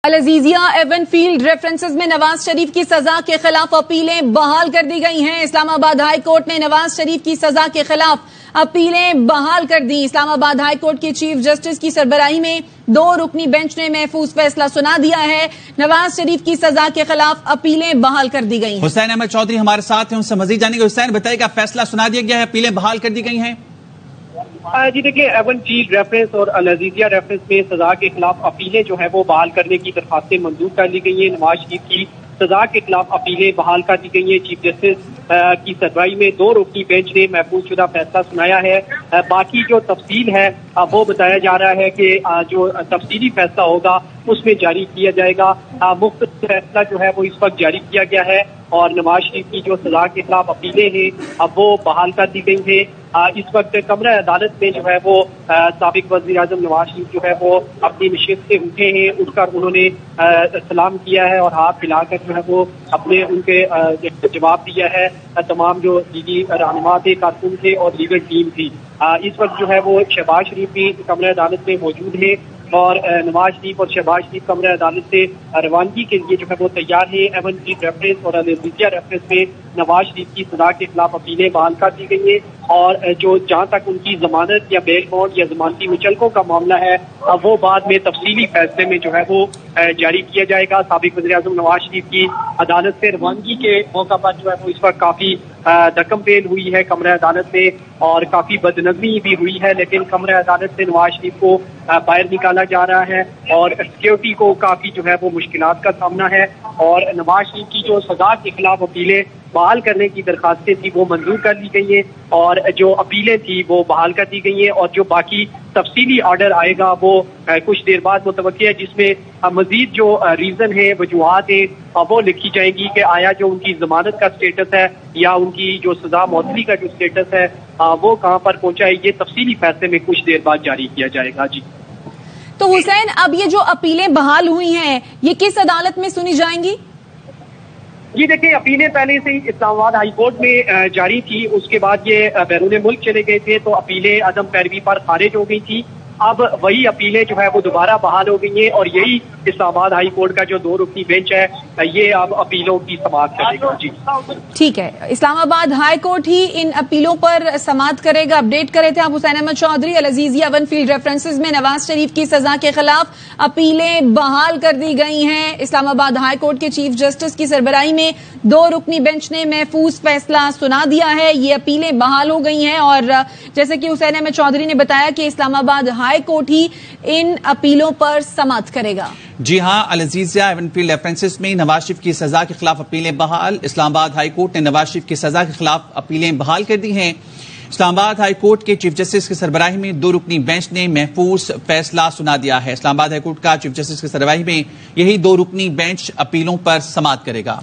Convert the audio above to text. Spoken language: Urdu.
العزیزیہ ایون فیلڈ ریفرنسز میں نواز شریف کی سزا کے خلاف اپیلیں بحال کر دی گئی ہیں۔ اسلام آباد ہائی کورٹ نے نواز شریف کی سزا کے خلاف اپیلیں بحال کر دی۔ اسلام آباد ہائی کورٹ کے چیف جسٹس کی سربراہی میں 2 رکنی بینچ نے محفوظ فیصلہ سنا دیا ہے۔ نواز شریف کی سزا کے خلاف اپیلیں بحال کر دی گئی ہیں۔ حسین احمد چودھری ہمارے ساتھ ہیں، ان سے مزید جانیں گے۔ حسین بتائیے، کیا فیصلہ سنا دیا گیا ہے، اپیلیں بحال کر دی گئی ہیں؟ جی دیکھیے، ایون فیلڈ ریفرنس اور العزیزیہ ریفرنس میں سزا کے خلاف اپیلیں جو ہے وہ بحال کرنے کی درخواستیں منظور کر لی گئی ہیں۔ نواز شریف کی سزا کے خلاف اپیلیں بحال کر دی گئی ہیں۔ چیف جسٹس کی سربراہی میں 2 رکنی بینچ نے محفوظ شدہ فیصلہ سنایا ہے۔ باقی جو تفصیل ہے وہ بتایا جا رہا ہے کہ جو تفصیلی فیصلہ ہوگا اس میں جاری کیا جائے گا۔ مختصر فیصلہ جو ہے وہ اس وقت جاری کیا گیا ہے اور نواز شریف کی جو سزا کے خلاف اپیلیں ہیں اب وہ بحال کر دی گئی ہیں۔ اس وقت کمرہ عدالت میں جو ہے وہ سابق وزیر اعظم نواز شریف جو ہے وہ اپنی نشست سے اٹھے ہیں۔ اٹھ کر انہوں نے سلام کیا ہے اور ہاتھ ملا کر جو ہے وہ اپنے ان کے جواب دیا ہے۔ تمام جو دیگی رہنما تھے، کارکن تھے اور لیگل ٹیم تھی، اس وقت جو ہے وہ شہباز شریف بھی کمرہ عدالت میں موجود ہیں اور نواز شریف اور شہباز شریف کمرہ عدالت سے روانگی کے لیے جو ہے وہ تیار ہیں۔ ایون فیلڈ ریفرنس اور العزیزیہ ریفرنس میں نواز شریف کی سزا کے خلاف اپیلیں بحال کر دی گئی ہیں اور جو جہاں تک ان کی ضمانت یا بیل بانڈ یا ضمانتی مچلقوں کا معاملہ ہے وہ بعد میں تفصیلی فیصلے میں جو ہے وہ جاری کیا جائے گا۔ سابق وزیر اعظم نواز شریف کی عدالت سے روانگی کے موقع پر جو ہے وہ اس وقت کافی دھکم پھیل ہوئی ہے کمرہ عدالت میں اور کافی بدنظمی بھی ہوئی ہے، لیکن کمرہ عدالت سے نواز شریف کو باہر نکالا جا رہا ہے اور سیکیورٹی کو کافی جو ہے وہ مشکلات کا سامنا ہے اور نواز شریف کی جو سزا کے خلاف اپیلیں بحال کرنے کی درخواستیں تھی وہ منظور کر لی گئی ہیں اور جو اپیلیں تھی وہ بحال کر دی گئی ہیں اور جو باقی تفصیلی آرڈر آئے گا وہ کچھ دیر بعد متوقع ہے، جس میں مزید جو ریزن ہے، وجوہات ہیں وہ لکھی جائیں گی کہ آیا جو ان کی ضمانت کا سٹیٹس ہے یا ان کی جو سزا معطلی کا جو سٹیٹس ہے وہ کہاں پر پہنچا ہے۔ یہ تفصیلی فیصلے میں کچھ دیر بعد جاری کیا جائے گا۔ جی تو حسین، اب یہ جو اپیلیں بحال ہوئی ہیں یہ کس عدالت میں سنی جائیں گی؟ جی دیکھیں، اپیلیں پہلے سے ہی اسلام آباد ہائی کورٹ میں جاری تھی، اس کے بعد یہ بیرون ملک چلے گئے تھے تو اپیلیں عدم پیروی پر خارج ہو گئی تھی۔ اب وہی اپیلیں جو ہے وہ دوبارہ بحال ہو گئی ہیں اور یہی اسلام آباد ہائی کورٹ کا جو 2 رکنی بینچ ہے یہ اب اپیلوں کی سماعت کرے گا۔ جی ٹھیک ہے، اسلام آباد ہائی کورٹ ہی ان اپیلوں پر سماعت کرے گا۔ اپڈیٹ کرے تھے آپ حسین Ahmad Chaudhry. العزیزیہ even field references میں نواز شریف کی سزا کے خلاف اپیلیں بحال کر دی گئی ہیں۔ اسلام آباد ہائی کورٹ کے چیف جسٹس کی سربراہی میں 2 رکنی بینچ نے محفوظ فیصلہ سنا دیا ہے۔ یہ اپیلیں بحال ہو گئی ہیں اور جیسے کہ حسین احمد چودھری نے بتایا کہ اسلام آباد ہائی کورٹ ہی ان اپیلوں پر سماعت کرے گا۔ جی ہاں، العزیزیہ ایون فیلڈ ریفرنسز میں نواز شریف کی سزا کے خلاف اپیلیں بحال۔ اسلام آباد ہائی کورٹ نے نواز شریف کی سزا کے خلاف اپیلیں بحال کر دی ہیں۔ اسلام آباد ہائی کورٹ کے چیف جسٹس کی سربراہی میں 2 رکنی بینچ نے محفوظ فیصلہ سنا دیا ہے۔ اسلام آباد ہائی کورٹ کا چیف جسٹس کی سربراہی میں یہی 2 رکنی بینچ اپیلوں پر سماعت کرے گا۔